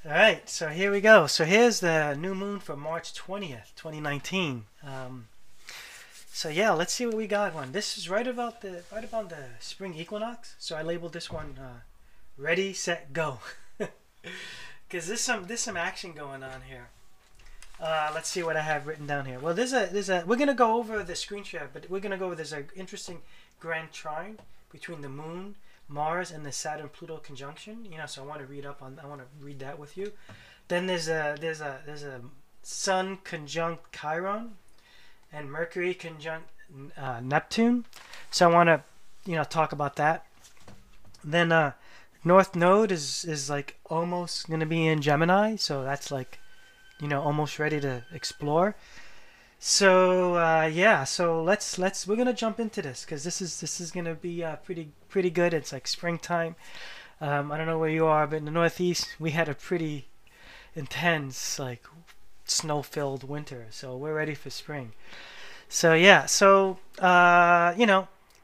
All right, so here we go. So here's the new moon for March 20th, 2019. So yeah, let's see what we got. This is right about the spring equinox. So I labeled this one ready, set, go, because there's some action going on here. Let's see what I have written down here. Well, there's a we're gonna go over the screen share, but we're gonna go over there's an interesting Grand Trine between the Moon, Mars, and the Saturn Pluto conjunction. So I want to read that with you. Then there's a Sun conjunct Chiron and Mercury conjunct Neptune. So I want to talk about that. Then North Node is like almost gonna be in Gemini, so that's like almost ready to explore. So yeah, so we're gonna jump into this because this is gonna be pretty good. It's like springtime. I don't know where you are, but in the Northeast we had a pretty intense like snow-filled winter, so we're ready for spring. So yeah, so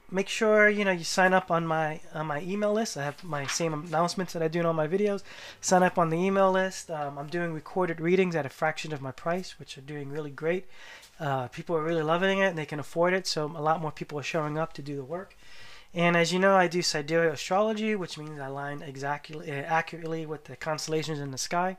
make sure you sign up on my email list. I have my same announcements that I do in all my videos. Sign up on the email list. I'm doing recorded readings at a fraction of my price, which are doing really great. People are really loving it and they can afford it, so a lot more people are showing up to do the work. And as you know, I do Sidereal Astrology, which means I align accurately with the constellations in the sky.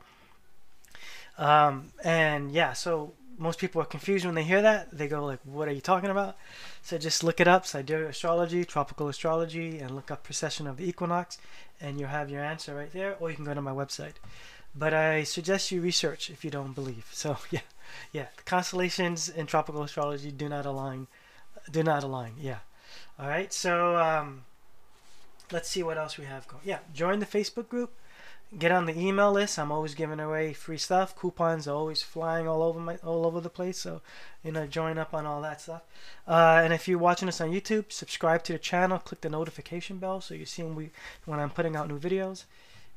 And yeah, so most people are confused when they hear that. They go like, what are you talking about? So just look it up, Sidereal Astrology, Tropical Astrology, and look up Precession of the Equinox, and you'll have your answer right there, or you can go to my website. But I suggest you research if you don't believe. So yeah, the constellations in Tropical Astrology do not align. Yeah. All right, so let's see what else we have going. Yeah, join the Facebook group. Get on the email list. I'm always giving away free stuff. Coupons are always flying all over the place. So join up on all that stuff. And if you're watching us on YouTube, subscribe to the channel. Click the notification bell so you see when I'm putting out new videos.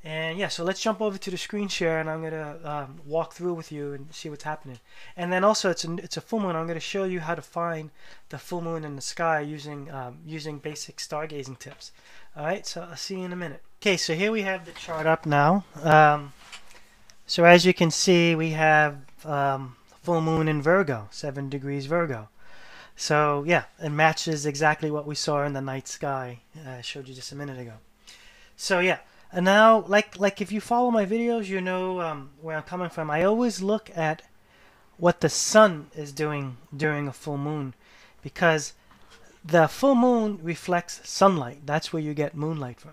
And yeah, so let's jump over to the screen share, and I'm gonna walk through with you and see what's happening. And then also it's a full moon. I'm gonna show you how to find the full moon in the sky using basic stargazing tips. All right, so I'll see you in a minute. Okay, so here we have the chart up now. So as you can see, we have full moon in Virgo, 7 degrees Virgo. So yeah, it matches exactly what we saw in the night sky. I showed you just a minute ago. So yeah. And now, like if you follow my videos, you know where I'm coming from. I always look at what the sun is doing during a full moon, because the full moon reflects sunlight. That's where you get moonlight from.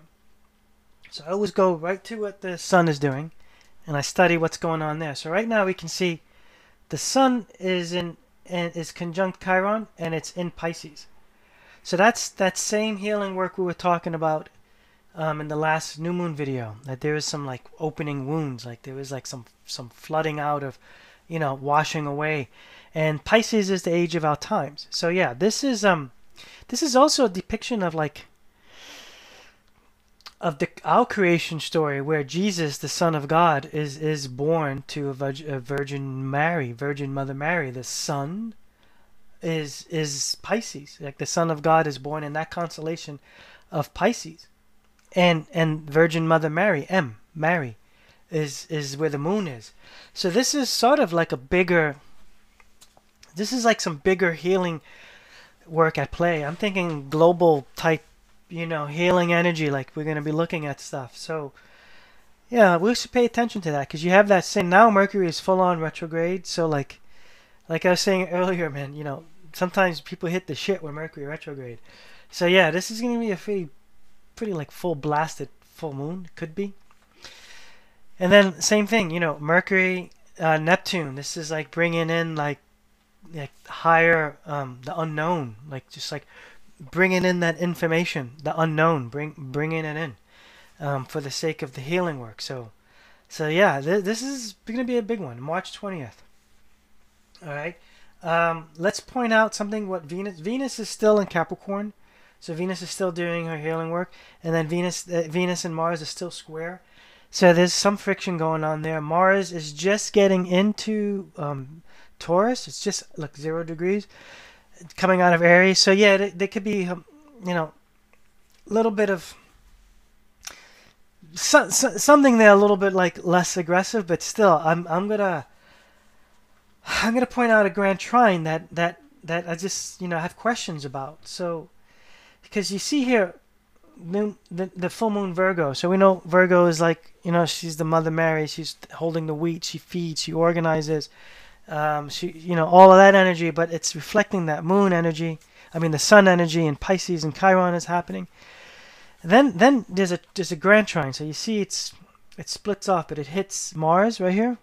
So I always go right to what the sun is doing, and I study what's going on there. So right now we can see the sun is conjunct Chiron, and it's in Pisces. So that's that same healing work we were talking about in the last new moon video, that there is some like opening wounds, like there is like some flooding out of washing away. And Pisces is the age of our times. So yeah, this is also a depiction of our creation story, where Jesus, the Son of God, is born to a Virgin Mother Mary. The Sun is Pisces, like the Son of God is born in that constellation of Pisces. And Virgin Mother Mary, Mary, is where the moon is. So this is sort of like this is like some bigger healing work at play. I'm thinking global type, healing energy, like we're going to be looking at stuff. So yeah, we should pay attention to that, because you have that same, now Mercury is full on retrograde. So like I was saying earlier, man, sometimes people hit the shit with Mercury retrograde. So yeah, this is going to be a pretty like full blasted full moon, could be. And then same thing, Mercury, Neptune. This is like bringing in like higher, the unknown, like just like bringing in that information, the unknown, bringing it in, for the sake of the healing work. So yeah, this is going to be a big one, March 20th. All right, let's point out something. What Venus is still in Capricorn. So Venus is still doing her healing work, and then Venus and Mars are still square. So there's some friction going on there. Mars is just getting into Taurus. It's just like 0 degrees, coming out of Aries. So yeah, there could be a little bit of something there a little bit like less aggressive, but still, I'm gonna point out a Grand Trine that I just have questions about. So because you see here, the full moon Virgo. So we know Virgo is like, she's the Mother Mary. She's holding the wheat. She feeds. She organizes. She, all of that energy, but it's reflecting that moon energy. I mean, the sun energy in Pisces and Chiron is happening. Then there's a Grand Trine. So you see, it splits off, but it hits Mars right here,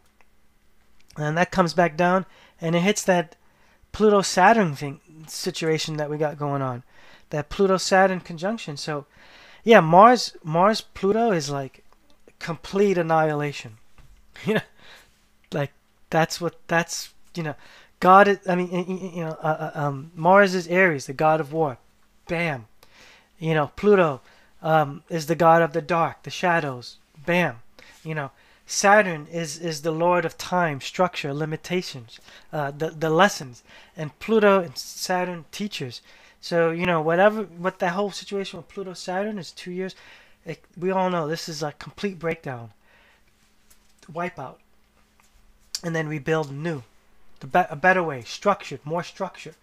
and that comes back down, and it hits that Pluto Saturn situation that we got going on, that Pluto Saturn conjunction. So yeah, Mars Pluto is like complete annihilation. You know, like God is, I mean, Mars is Aries, the god of war. Bam. Pluto is the god of the dark, the shadows. Bam. Saturn is the lord of time, structure, limitations, the lessons, and Pluto and Saturn teachers. So what that whole situation with Pluto Saturn is 2 years. We all know this is a complete breakdown, wipeout, and then rebuild new, a better way, structured, more structure.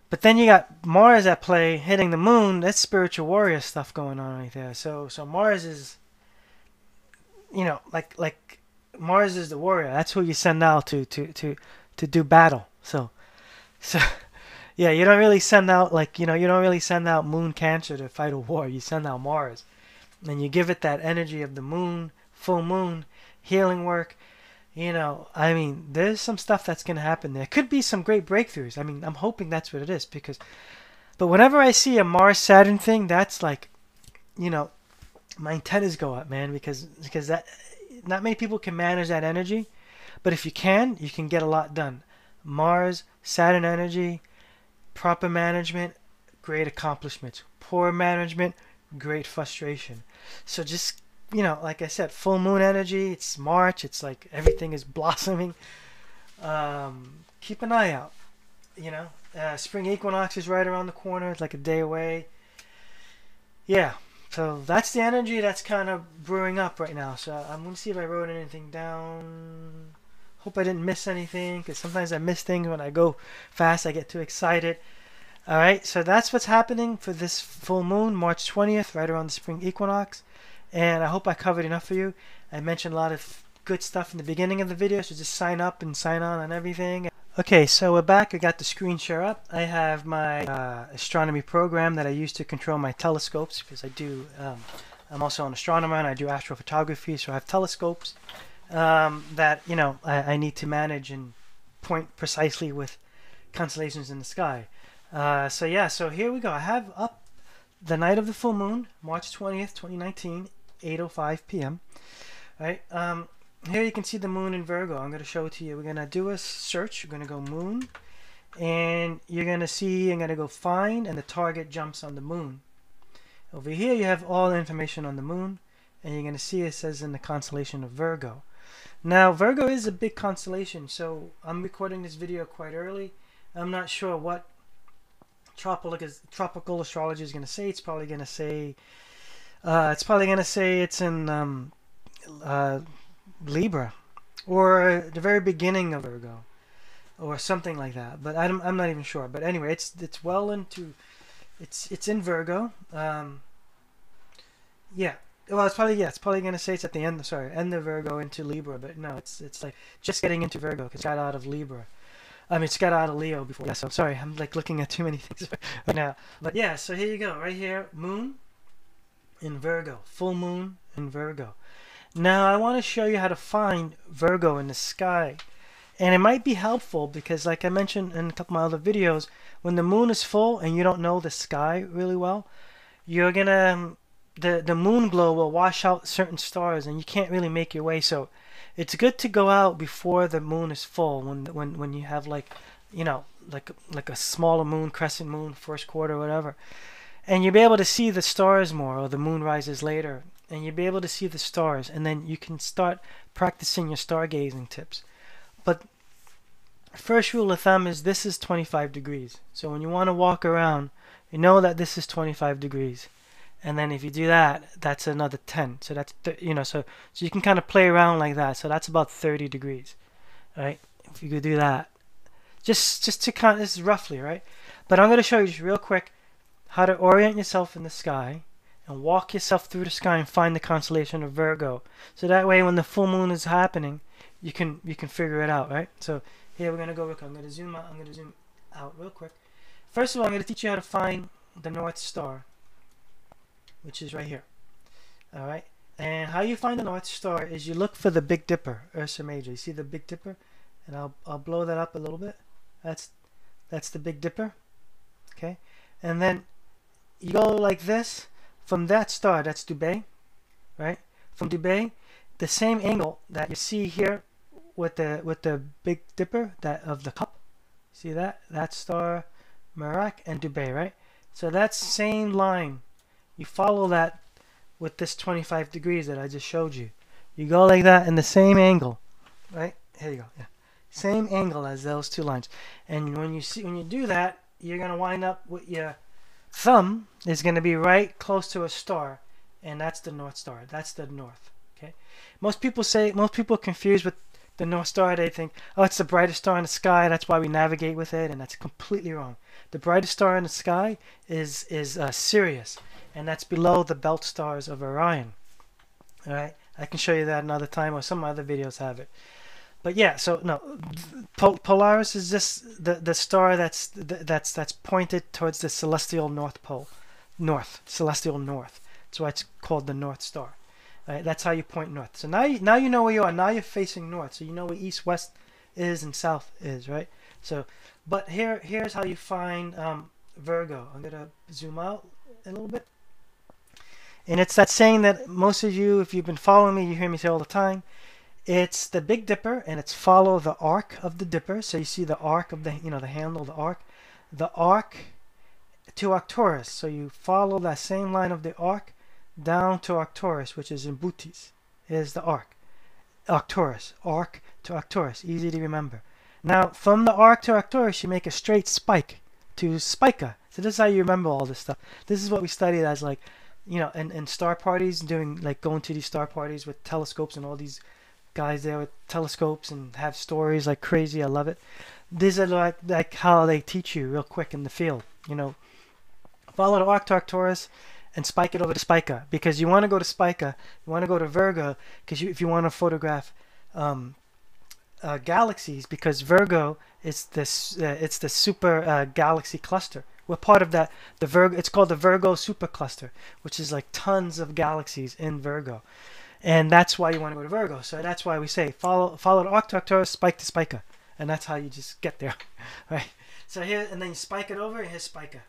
But then you got Mars at play hitting the moon. That's spiritual warrior stuff going on right there. So Mars is, like Mars is the warrior. That's who you send out to do battle. So yeah, you don't really send out you don't really send out Moon Cancer to fight a war. You send out Mars, and you give it that energy of the moon, full moon, healing work. I mean, there's some stuff that's going to happen there. Could be some great breakthroughs. I mean, I'm hoping that's what it is, but whenever I see a Mars Saturn thing, that's like, my antennas go up, man, because that not many people can manage that energy, but if you can get a lot done. Mars Saturn energy, proper management, great accomplishments. Poor management, great frustration. So just like I said, full moon energy. It's March. It's like everything is blossoming. Keep an eye out. Spring equinox is right around the corner. It's like a day away. Yeah. So that's the energy that's kind of brewing up right now. So I'm going to see if I wrote anything down. Hope I didn't miss anything, because sometimes I miss things when I go fast. I get too excited. All right. So that's what's happening for this full moon, March 20th, right around the spring equinox. And I hope I covered enough for you. I mentioned a lot of good stuff in the beginning of the video, so just sign up and sign on everything. Okay, so we're back. I got the screen share up. I have my astronomy program that I use to control my telescopes, because I'm also an astronomer and I do astrophotography, so I have telescopes that I need to manage and point precisely with constellations in the sky. So here we go. I have up the night of the full moon, March 20th, 2019. 8:05 p.m. Right. Here you can see the moon in Virgo. I'm going to show it to you. We're going to do a search. We're going to go moon, and you're going to see I'm going to go find, and the target jumps on the moon. Over here you have all the information on the moon, and you're going to see it says in the constellation of Virgo. Now Virgo is a big constellation, so I'm recording this video quite early. I'm not sure what tropical astrology is going to say. It's probably going to say it's in Libra, or the very beginning of Virgo, or something like that. But I'm not even sure. But anyway, it's well into it's in Virgo. Yeah. Well, it's probably gonna say it's at the end. Sorry, end of Virgo into Libra. But no, it's like just getting into Virgo, because it got out of Libra. I mean, it's got out of Leo before. Yeah. So sorry, I'm like looking at too many things right now. But yeah, so here you go. Right here, moon in Virgo, full moon in Virgo. Now I want to show you how to find Virgo in the sky, and it might be helpful because, like I mentioned in a couple of my other videos, when the moon is full and you don't know the sky really well, you're gonna the moon glow will wash out certain stars, and you can't really make your way. So it's good to go out before the moon is full, when you have like a smaller moon, crescent moon, first quarter, whatever. And you'll be able to see the stars more, or the moon rises later, and you'll be able to see the stars, and then you can start practicing your stargazing tips. But first rule of thumb is this is 25 degrees. So when you want to walk around, you know that this is 25 degrees. And then if you do that, that's another 10. So that's, you know, so you can kind of play around like that. So that's about 30 degrees, right? If you could do that. Just to kind of, this is roughly, right? But I'm going to show you just real quick how to orient yourself in the sky and walk yourself through the sky and find the constellation of Virgo. So that way when the full moon is happening, you can figure it out, right? So here we're going to go real quick. I'm going to zoom out. I'm going to zoom out real quick. First of all, I'm going to teach you how to find the North Star, which is right here. All right. And how you find the North Star is you look for the Big Dipper, Ursa Major. You see the Big Dipper? And I'll blow that up a little bit. That's the Big Dipper. Okay. And then you go like this from that star. That's Dubhe, right? From Dubhe, the same angle that you see here with the Big Dipper, that of the cup. See that? That star, Merak and Dubhe, right? So that's same line. You follow that with this 25 degrees that I just showed you. You go like that in the same angle, right? Here you go. Yeah. Same angle as those two lines. And when you do that, you're gonna wind up with your thumb is gonna be right close to a star, and that's the North Star. That's the north. Okay. Most people are confused with the North Star. They think, oh, it's the brightest star in the sky. That's why we navigate with it, and that's completely wrong. The brightest star in the sky is Sirius, and that's below the belt stars of Orion. All right, I can show you that another time, or some other videos have it. But yeah, so no, Polaris is just the star that's pointed towards the celestial North Pole, celestial north. That's why it's called the North Star. Right? That's how you point north. So now you know where you are. Now you're facing north, so you know where east, west is, and south is, right? So, but here's how you find Virgo. I'm gonna zoom out a little bit, and it's that saying that most of you, if you've been following me, you hear me say all the time. It's the Big Dipper, and it's follow the arc of the Dipper. So you see the arc of the the handle, the arc to Arcturus. So you follow that same line of the arc down to Arcturus, which is in Bootes. Is the arc, Arcturus, arc to Arcturus, easy to remember. Now from the arc to Arcturus, you make a straight spike to Spica. So this is how you remember all this stuff. This is what we studied as like, in star parties, going to these star parties with telescopes and all these guys there with telescopes and have stories like crazy. I love it. These are like how they teach you real quick in the field. Follow the arc to Arcturus and spike it over to Spica, because you want to go to Spica, you want to go to Virgo, because if you want to photograph galaxies, because Virgo is this it's the super galaxy cluster. We're part of that. The Virgo, it's called the Virgo supercluster, which is like tons of galaxies in Virgo. And that's why you want to go to Virgo. So that's why we say follow the arc to Arcturus, spike to Spica, and that's how you just get there, right? So here, and then you spike it over, and here's Spica,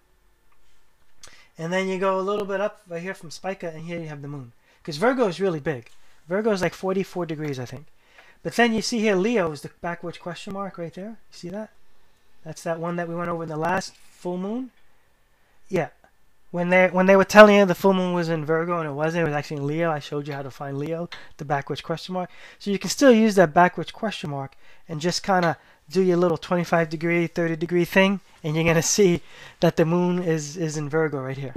and then you go a little bit up right here from Spica, and here you have the moon, because Virgo is really big. Virgo is like 44 degrees, I think. But then you see here Leo is the backwards question mark right there. You see that? That's that one that we went over in the last full moon. Yeah. When they were telling you the full moon was in Virgo and it wasn't, it was actually in Leo. I showed you how to find Leo, the backwards question mark. So you can still use that backwards question mark and just kind of do your little 25 degree, 30 degree thing, and you're going to see that the moon is in Virgo right here.